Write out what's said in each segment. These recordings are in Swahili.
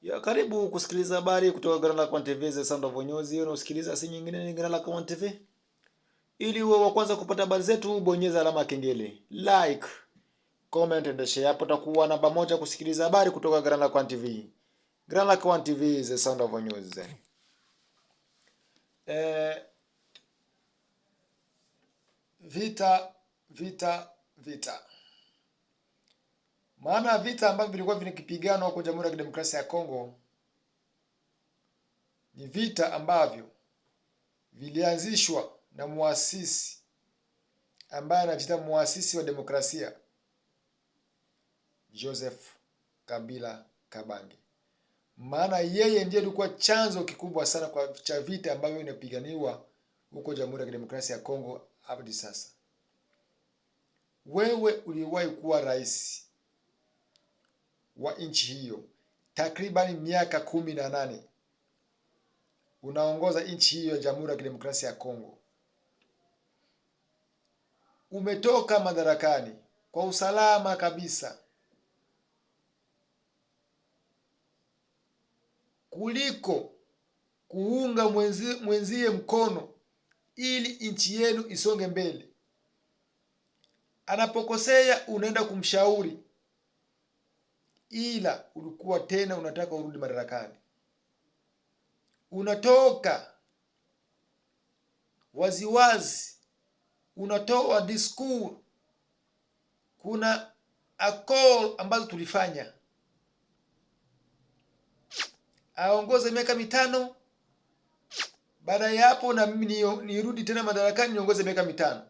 Ya karibu kusikiliza habari kutoka Grand Lac One TV, The Sound of News. Hiyo unasikiliza si nyingine ni Grand Lac One TV. Ili uwe wa kwanza kupata habari zetu, bonyeza alama ya kengele, like, comment and share. Hapo utakuwa namba moja kusikiliza habari kutoka Grand Lac One TV. Grand Lac One TV, The Sound of News. Vita. Maana vita ambavyo vilikuwa vinakipigana huko Jamhuri ya Kidemokrasia ya Kongo ni vita ambavyo vilianzishwa na muasisi ambaye anajiita muasisi wa demokrasia, Joseph Kabila Kabange. Maana yeye ndiye alikuwa chanzo kikubwa sana kwa cha vita ambavyo vinapiganiwa huko Jamhuri ya Kidemokrasia ya Kongo hadi sasa. Wewe uliwahi kuwa rais wa nchi hiyo takriban miaka 18. Unaongoza nchi hiyo ya Jamhuri ya Kidemokrasia ya Kongo. Umetoka madarakani kwa usalama kabisa, kuliko kuunga mwenzie mkono ili nchi yenu isonge mbele. Anapokosea unaenda kumshauri, ila ulikuwa tena unataka urudi madarakani. Unatoka waziwazi, unatoa discours. Kuna call ambazo tulifanya, aongoze miaka 5, baada ya hapo na mimi nirudi tena madarakani niongoze miaka 5.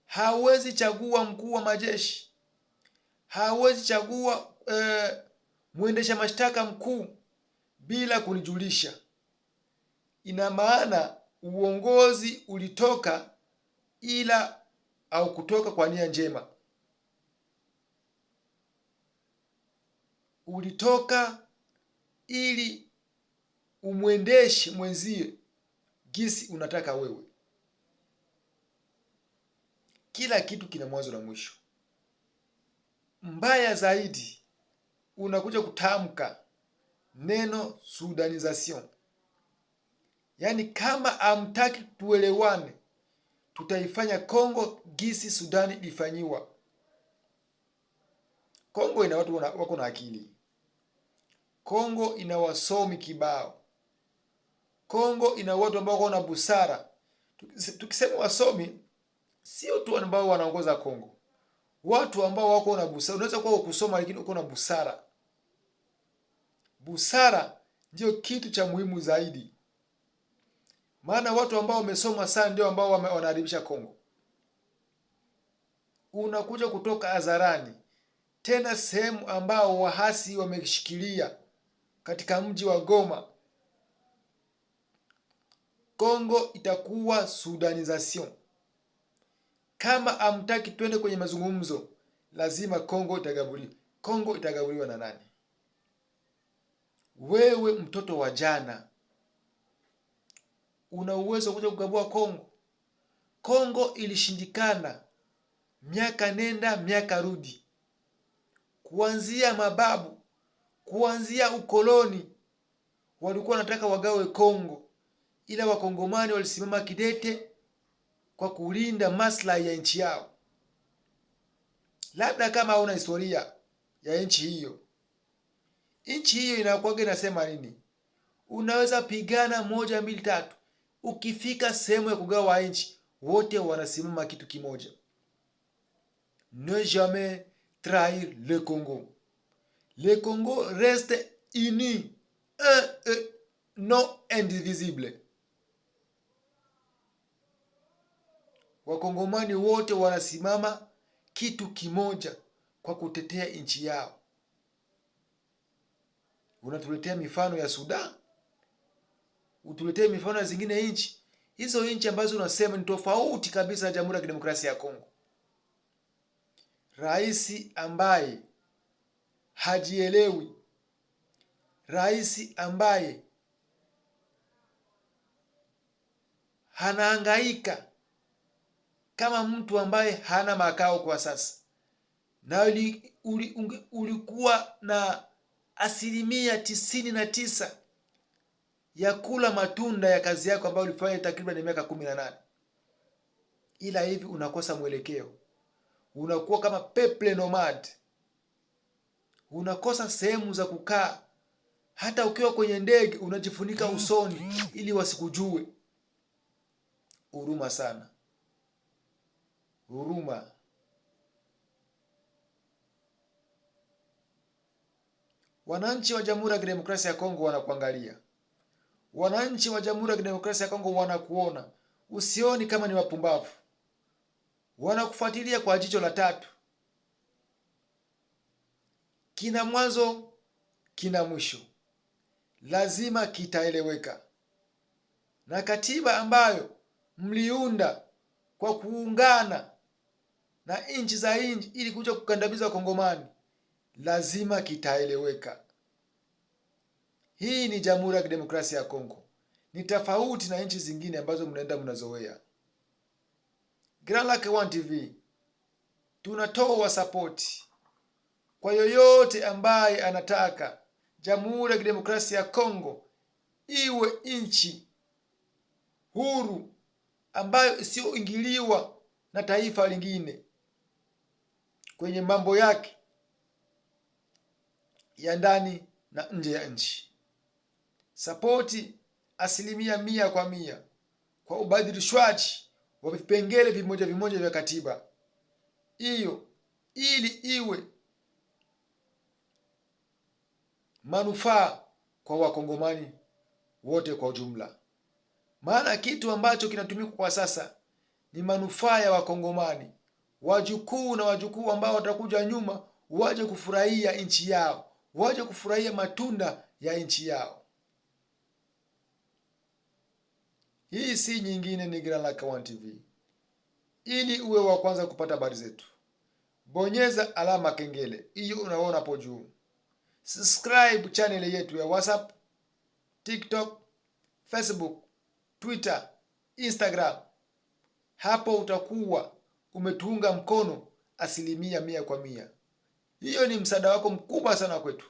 Hawezi chagua mkuu wa majeshi, hawezi chagua mwendesha mashtaka mkuu bila kunijulisha. Ina maana uongozi ulitoka, ila au kutoka kwa nia njema. Ulitoka ili umwendeshe mwenzie gisi unataka wewe. Kila kitu kina mwanzo na mwisho. Mbaya zaidi, unakuja kutamka neno sudanization. Yaani kama amtaki tuelewane, tutaifanya Kongo gisi Sudani ilifanyiwa. Kongo ina watu wako na akili. Kongo ina wasomi kibao. Kongo ina watu ambao wako na busara. Tukisema wasomi, sio tu ambao wanaongoza Kongo. Watu ambao wako na busara. Unaweza kuwa kusoma lakini uko na busara. Busara ndio kitu cha muhimu zaidi. Maana watu ambao wamesoma sana ndio ambao wanaharibisha Kongo. Unakuja kutoka hadharani, tena sehemu ambao wahasi wameshikilia katika mji wa Goma. Kongo itakuwa sudanization. Kama amtaki twende kwenye mazungumzo, lazima Kongo itagabuliwa. Kongo itagabuliwa na nani? Wewe mtoto wa jana, una uwezo kuja kugabua Kongo? Kongo ilishindikana miaka nenda miaka rudi, kuanzia mababu, kuanzia ukoloni walikuwa wanataka wagawe Kongo, ila wakongomani walisimama kidete kwa kulinda maslahi ya nchi yao. Labda kama hauna historia ya nchi hiyo, nchi hiyo inakuwa inasema nini? Unaweza pigana 1, 2, 3, ukifika sehemu ya kugawa nchi wote wanasimama kitu kimoja: ne jamais trahir le Congo. Le Congo reste uni, non indivisible. Wakongomani wote wanasimama kitu kimoja kwa kutetea nchi yao. Unatuletea mifano ya Sudan, utuletee mifano ya zingine nchi. Hizo nchi ambazo unasema ni tofauti kabisa na Jamhuri ya Kidemokrasia ya Kongo. Rais ambaye hajielewi, rais ambaye hanahangaika kama mtu ambaye hana makao kwa sasa, na ulikuwa na 99% ya kula matunda ya kazi yako ambayo ulifanya takriban miaka 18. Ila hivi unakosa mwelekeo, unakuwa kama peple nomad, unakosa sehemu za kukaa. Hata ukiwa kwenye ndege unajifunika usoni ili wasikujue. Huruma sana, huruma. Wananchi wa Jamhuri ya Kidemokrasia ya Kongo wanakuangalia. Wananchi wa Jamhuri ya Kidemokrasia ya Kongo wanakuona. Usioni kama ni wapumbavu. Wanakufuatilia kwa jicho la tatu. Kina mwanzo, kina mwisho. Lazima kitaeleweka. Na katiba ambayo mliunda kwa kuungana na nchi za nje ili kuja kukandamiza Wakongomani, lazima kitaeleweka. Hii ni Jamhuri ya Kidemokrasia ya Kongo. Ni tofauti na nchi zingine ambazo mnaenda mnazoea. Grand Lac One TV tunatoa support kwa yoyote ambaye anataka Jamhuri ya Kidemokrasia ya Kongo iwe nchi huru ambayo isiyoingiliwa na taifa lingine kwenye mambo yake ya ndani na nje ya nchi. Sapoti 100% kwa ubadilishwaji wa vipengele vimoja vya katiba hiyo, ili iwe manufaa kwa Wakongomani wote kwa ujumla. Maana kitu ambacho kinatumika kwa sasa ni manufaa ya Wakongomani, wajukuu na wajukuu ambao watakuja nyuma, waje kufurahia nchi yao, waje kufurahia matunda ya nchi yao. Hii si nyingine, ni Grand Lac One TV. Ili uwe wa kwanza kupata habari zetu, bonyeza alama kengele hiyo unaona hapo juu. Subscribe channel yetu ya WhatsApp, TikTok, Facebook, Twitter, Instagram. Hapo utakuwa umetuunga mkono 100%. Hiyo ni msaada wako mkubwa sana kwetu.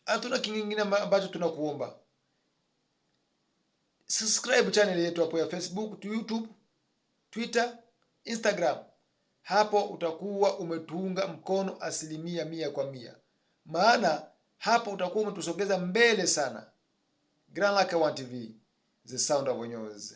Hatuna kingine ambacho tunakuomba. Subscribe channel yetu hapo ya Facebook, YouTube, Twitter, Instagram. Hapo utakuwa umetuunga mkono 100%. Maana hapo utakuwa umetusogeza mbele sana. Grand Lac One TV, the sound of news.